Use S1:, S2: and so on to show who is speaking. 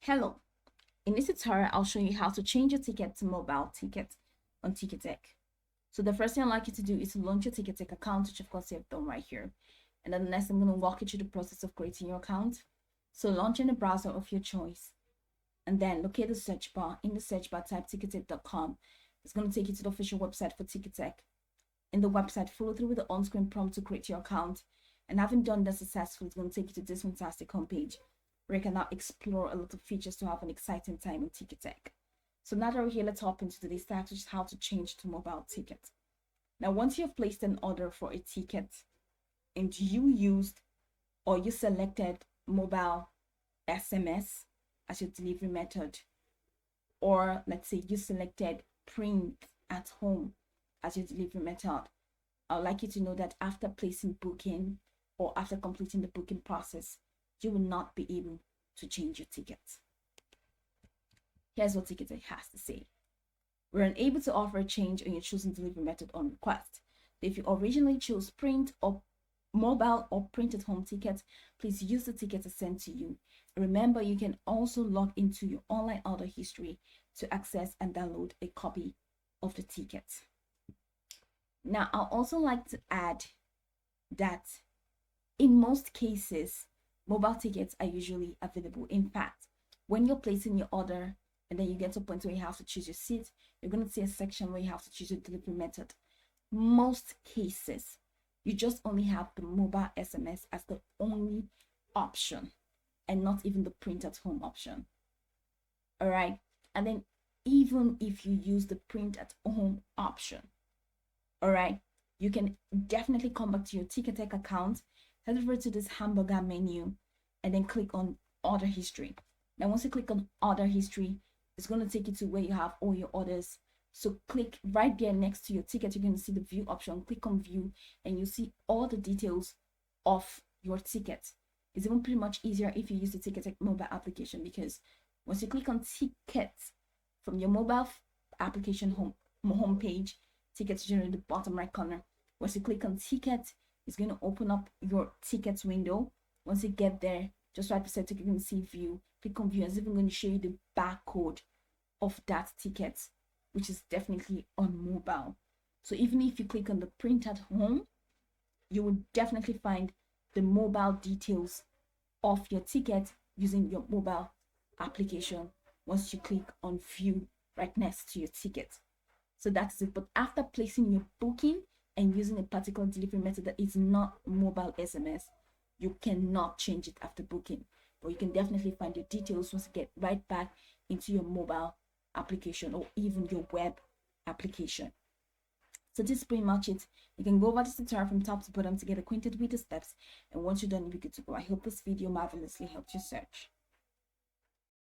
S1: Hello, in this tutorial, I'll show you how to change your ticket to mobile ticket on Ticketek. So the first thing I'd like you to do is to launch your Ticketek account, which of course you have done right here. And then next, I'm going to walk you through the process of creating your account. So launch in the browser of your choice, and then locate the search bar. In the search bar, type ticketek.com. It's going to take you to the official website for Ticketek. In the website, follow through with the on-screen prompt to create your account. And having done that successfully, it's going to take you to this fantastic homepage, where you can now explore a lot of features to have an exciting time in Ticketek. So now that we're here, let's hop into today's task, which is how to change to mobile ticket. Now, once you've placed an order for a ticket and you used or you selected mobile SMS as your delivery method, or let's say you selected print at home as your delivery method, I would like you to know that after placing booking or after completing the booking process, you will not be able to change your ticket. Here's what Ticketek has to say. We're unable to offer a change on your chosen delivery method on request. If you originally chose print or mobile or print at home tickets, please use the ticket to send to you. Remember, you can also log into your online order history to access and download a copy of the ticket. Now, I'd also like to add that in most cases, mobile tickets are usually available. In fact, when you're placing your order and then you get to a point where you have to choose your seat, you're going to see a section where you have to choose your delivery method. Most cases, you just only have the mobile SMS as the only option and not even the print at home option. All right. And then even if you use the print at home option, all right, you can definitely come back to your Ticketek account, head over to this hamburger menu, and then click on order history. Now, once you click on order history, it's going to take you to where you have all your orders. So click right there next to your ticket. You're going to see the view option. Click on view and you see all the details of your ticket. It's even pretty much easier if you use the Ticketek mobile application, because once you click on tickets from your mobile application home page, tickets are generally in the bottom right corner. Once you click on ticket, it's going to open up your tickets window. Once you get there, just right beside ticket, you can see view. Click on view, and it's even going to show you the barcode of that ticket, which is definitely on mobile. So even if you click on the print at home, you will definitely find the mobile details of your ticket using your mobile application once you click on view right next to your ticket. So that's it. But after placing your booking and using a particular delivery method that is not mobile SMS, you cannot change it after booking. But you can definitely find your details once you get right back into your mobile application or even your web application. So this is pretty much it. You can go over this tutorial from top to bottom to get acquainted with the steps, and once you're done, you'll be good to go. I hope this video marvelously helped your search.